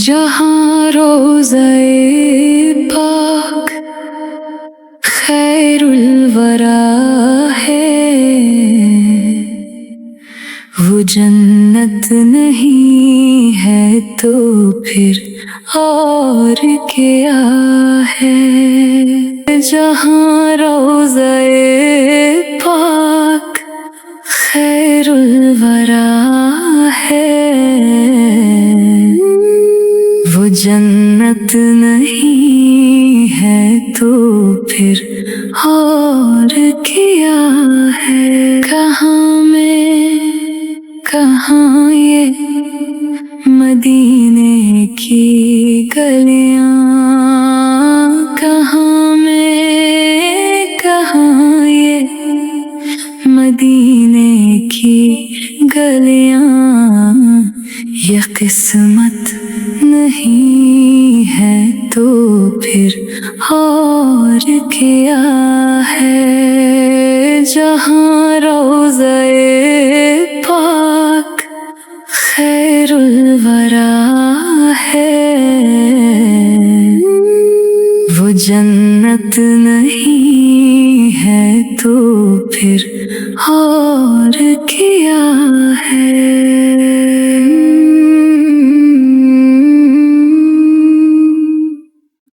جہاں روضۂ پاک خیر الورا ہے، وہ جنت نہیں ہے تو پھر اور کیا ہے۔ جہاں روضۂ پاک خیر الورا ہے، وہ جنت نہیں ہے تو پھر اور کیا ہے۔ کہاں میں کہاں یہ مدینے کی گلیاں، کہاں میں کہاں یہ مدینے کی گلیاں، یہ قسمت نہیں ہے تو پھر اور کیا ہے۔ جہاں روضۂ پاک خیر الورا ہے، وہ جنت نہیں ہے تو پھر اور کیا ہے۔